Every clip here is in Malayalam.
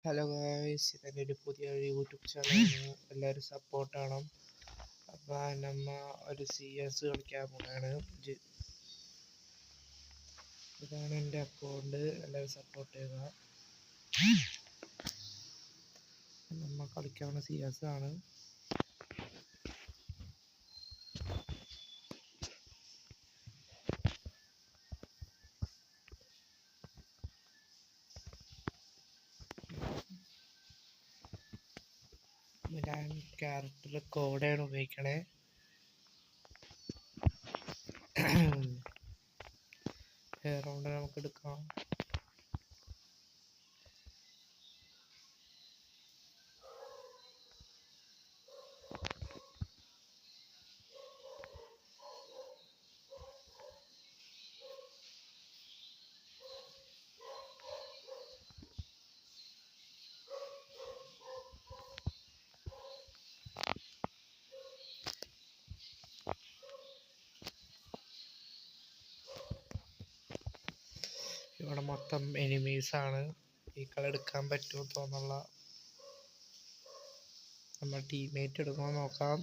ഹലോ ഗായ്സ്, ഇതെൻ്റെ ഒരു പുതിയ യൂട്യൂബ് ചാനലാണ്. എല്ലാവരും സപ്പോർട്ട് ചെയ്യണം. അപ്പോൾ നമ്മ ഒരു CS കളിക്കാൻ പോവുകയാണ്. ഇതാണ് എൻ്റെ അക്കൗണ്ട്, എല്ലാവരും സപ്പോർട്ട് ചെയ്യുക. നമ്മ കളിക്കാവുന്ന CS ആണ്. ഞാൻ ക്യാരക്ടർ കോഡാണ് ഉപയോഗിക്കണേ. റൗണ്ട് നമുക്ക് എടുക്കാം. ഇവിടെ മൊത്തം എനിമീസാണ്. ഈ കളി എടുക്കാൻ പറ്റുമോ തോന്നുള്ള നമ്മൾ ടീമേറ്റ് എടുക്കാൻ നോക്കാം.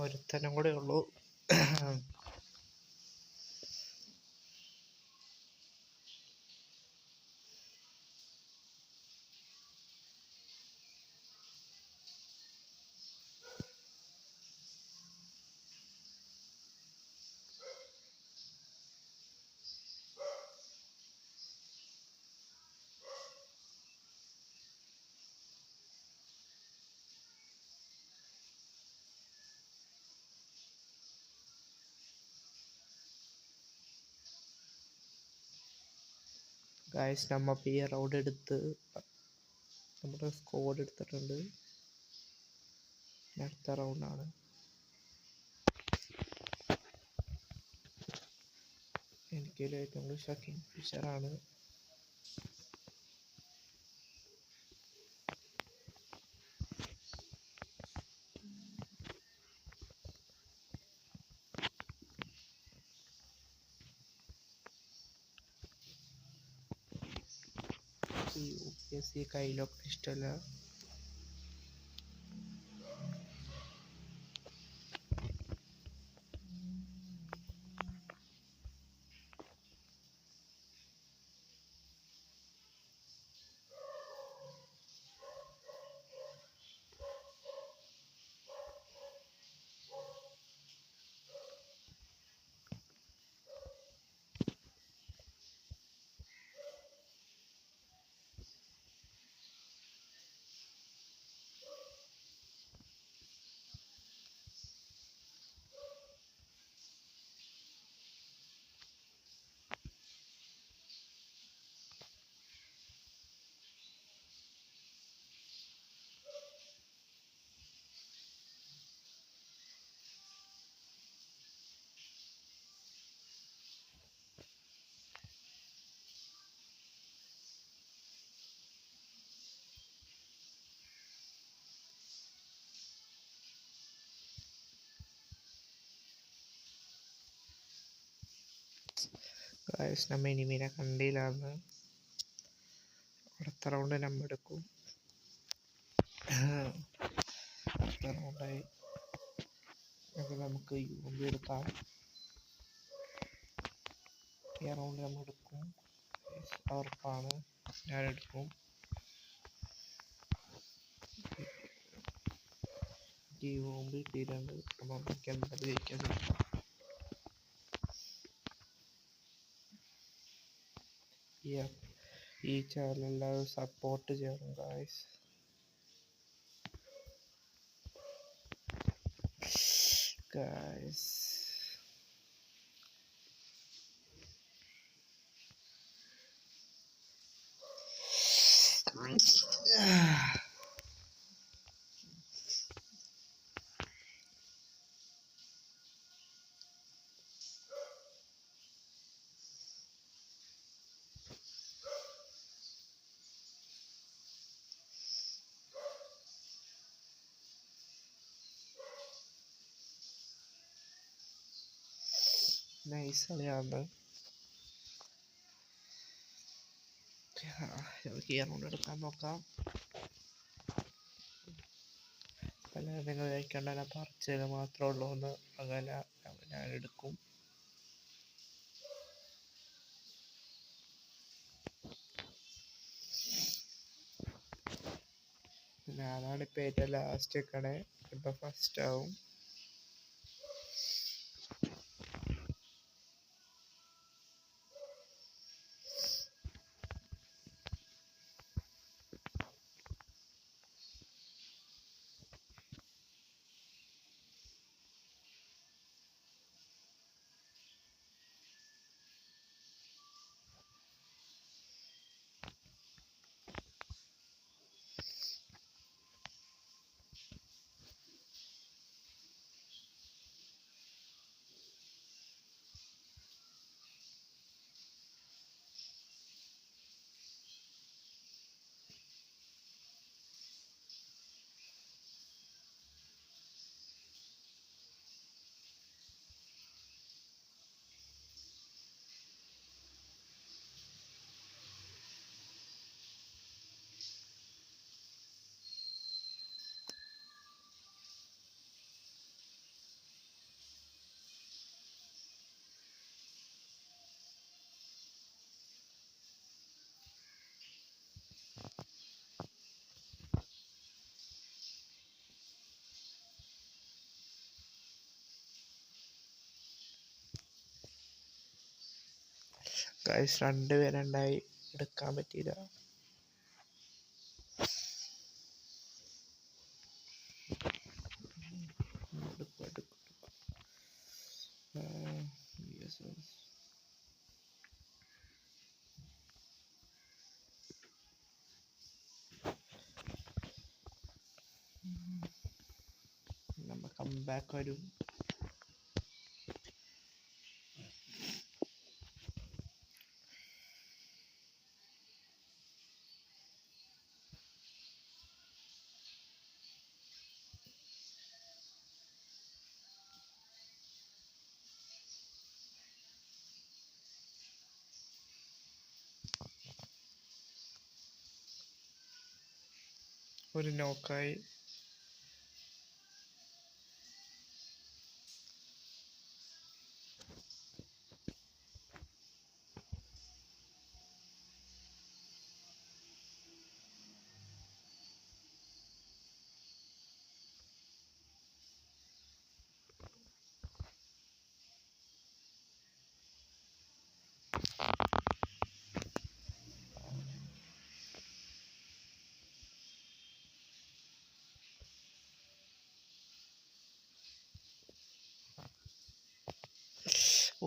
ഒരുത്തനും കൂടെ ഉള്ളൂ. ഗായ്സ്, നമ്മ ഈ റൗണ്ട് എടുത്ത് നമ്മുടെ സ്കോഡ് എടുത്തിട്ടുണ്ട്. അടുത്ത റൗണ്ടാണ്. എനിക്കൊരു ഏറ്റവും കൂടുതൽ ഇഷ്ടം കിങ് ഫിഷറാണ്. ഈ UPSC കയ്യിലൊക്കെ ഇഷ്ടമല്ല. ഗായ്സ്, നമ്മ എനിമീനെ കണ്ടില്ലാന്ന്. അടുത്ത റൗണ്ട് നമ്മ എടുക്കും. അടുത്ത റൗണ്ടായി. അത് നമുക്ക് UMP എടുക്കാം. ഈ റൗണ്ട് നമ്മൾ എടുക്കും. ഉറപ്പാണ്, ഞാൻ എടുക്കും. UMP കിട്ടിയിട്ടുണ്ട്. അപ്പം നമുക്ക് എന്തായാലും ജയിക്കാൻ പറ്റും. ഈ ചാനൽ എല്ലാവരും സപ്പോർട്ട് ചെയ്യണം ഗായ്സ്. നൈസ് കളിയാന്ന്. നമുക്ക് ഈ റൗണ്ട് എടുക്കാൻ നോക്കാം. അല്ല, നിങ്ങൾ കഴിക്കേണ്ട പറിച്ചത് മാത്രമേ ഉള്ളൂ എന്ന് അകല ഞാൻ എടുക്കും. ഞാനാണ് ഇപ്പം ഏറ്റവും ലാസ്റ്റ് വെക്കണേ. ഇപ്പം ഫസ്റ്റ് ആവും. ഗൈസ് 2 പേരുണ്ടായി, എടുക്കാൻ പറ്റിയില്ല. നമ്മൾ കംബാക്ക് വരും. ഒരു നോക്കായി.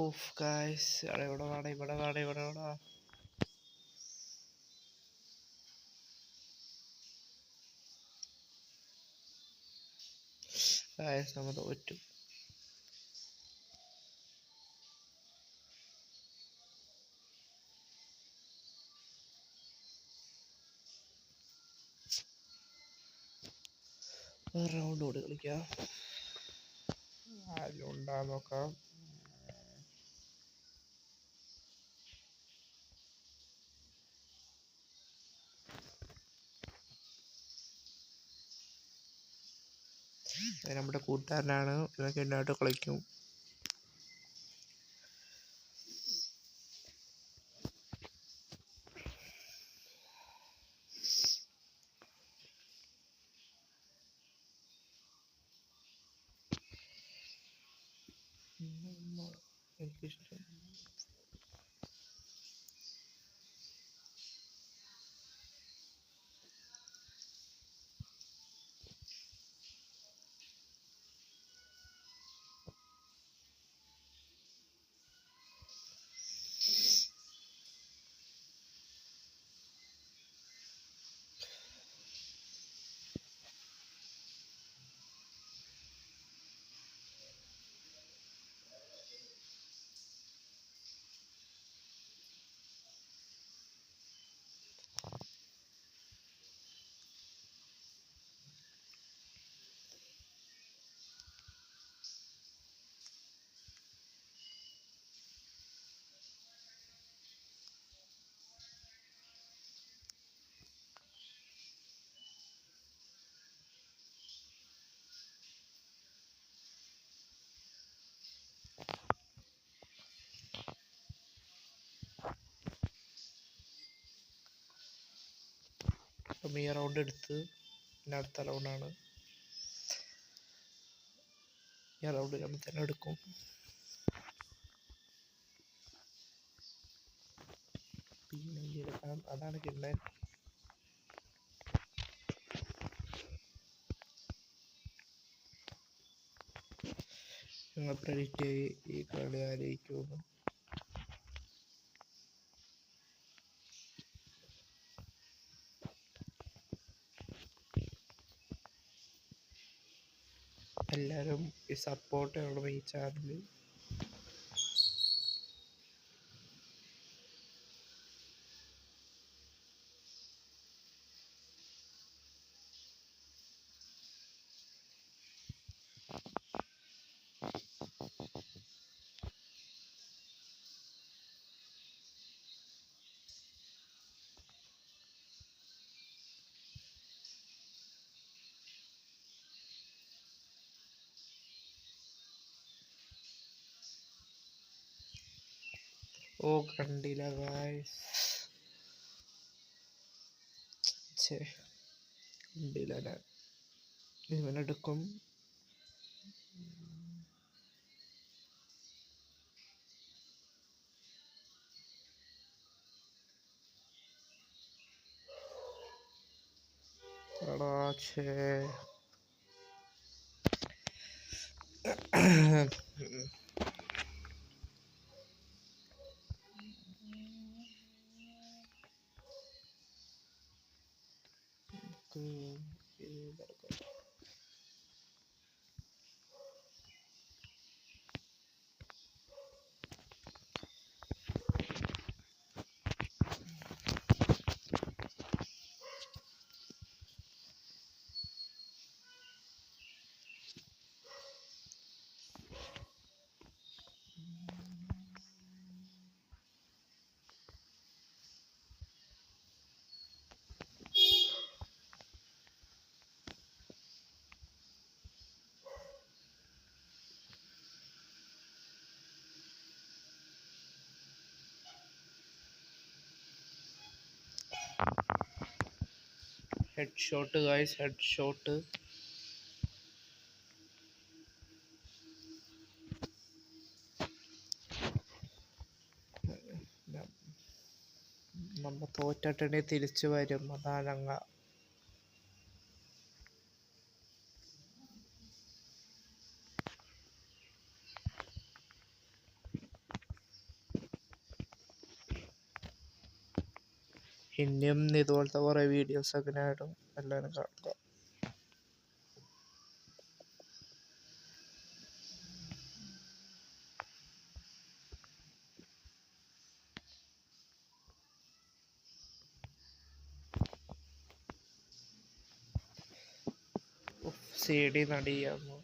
ഓഫ് ഗൈസ്, ഇവിടെ വേണം. ഗൈസ് നമ്മൾ തോറ്റു. റൗണ്ട് കൂടി കളിക്കാം. ആരും ഉണ്ടാകാൻ നോക്കാം. നമ്മുടെ കൂട്ടുകാരനാണ്, ഇതൊക്കെ ഉണ്ടായിട്ട് കളിക്കും. എനിക്കിഷ്ടം. അപ്പം ഈ റൗണ്ട് എടുത്ത് പിന്നെ അടുത്ത റൗണ്ടാണ്. ഈ റൗണ്ട് നമ്മൾ തന്നെ എടുക്കും. പിന്നെ എടുക്കണം, അതാണ് കിണ്ണൻ. നിങ്ങൾ പ്രെഡിക്റ്റ് ഈ കളി ആലോചിക്കുമെന്ന്. എല്ലാവരും ഈ സപ്പോർട്ട് ചെയ്യണം ഈ ചാനൽ. ഓ കണ്ടില്ല ഗായ്സ്, കണ്ടില്ല. ഞാൻ ഇവനെടുക്കും. Head shot guys, head shot. നമ്മ തോറ്റിട്ടുണ്ടെങ്കിൽ തിരിച്ചു വരും, അതാണങ്ങ. ഇനിയും ഇതുപോലത്തെ കുറേ വീഡിയോസൊക്കെ ഞാൻ ഇടും, എല്ലാവരും കാണുക. CD നടിയാമോ?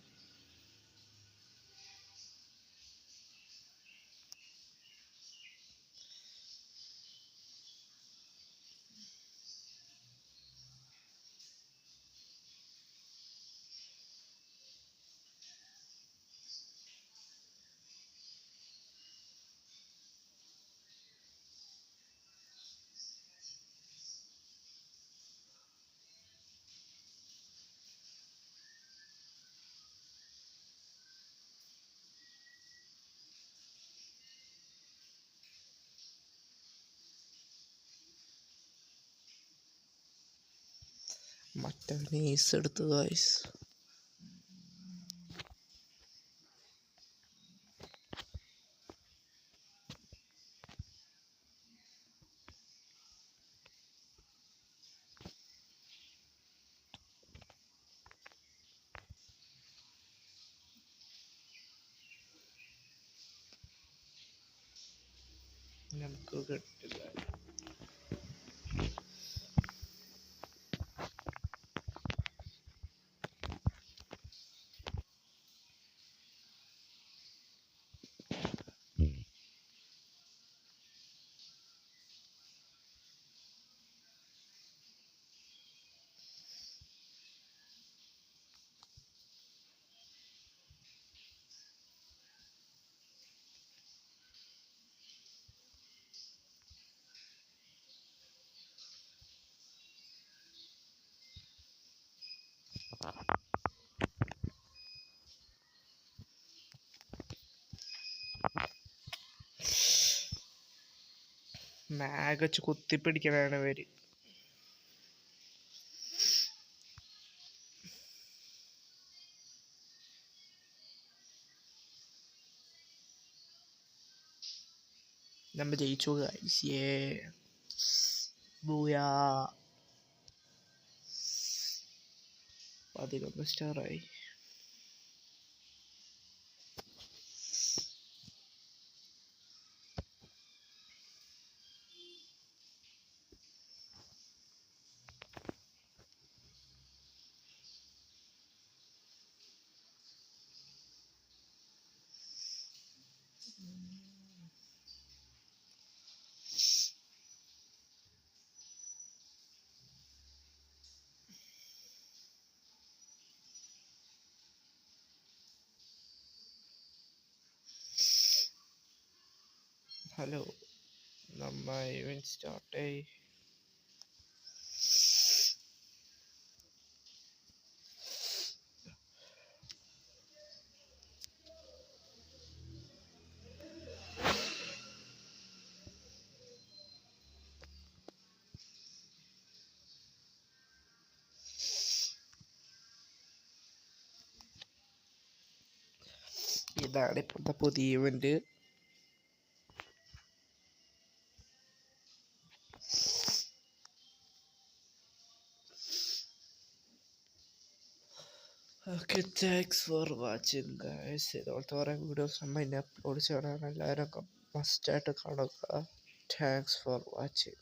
മറ്റവൻ ഏസ് എടുത്തു ഗായ്സ്. നമുക്ക് കിട്ടില്ല. മാഗ് വെച്ച് കുത്തിപ്പിടിക്കണാണ് ഇവര്. നമ്മ ജയിച്ചു ഗൈസ്. ബൂയാ. 11 സ്റ്റാറായി. ഹലോ, നമ്മ ഇവന്റ് സ്റ്റാർട്ടായി. ഇതാണ് ഇപ്പോഴത്തെ പുതിയ event. Okay, thanks for watching guys. ഇതുപോലത്തെ കുറേ വീഡിയോസ് നമ്മൾ ഇനി അപ്ലോഡ് ചെയ്യണം. എല്ലാവരും മസ്റ്റായിട്ട് കാണുക. Thanks for watching.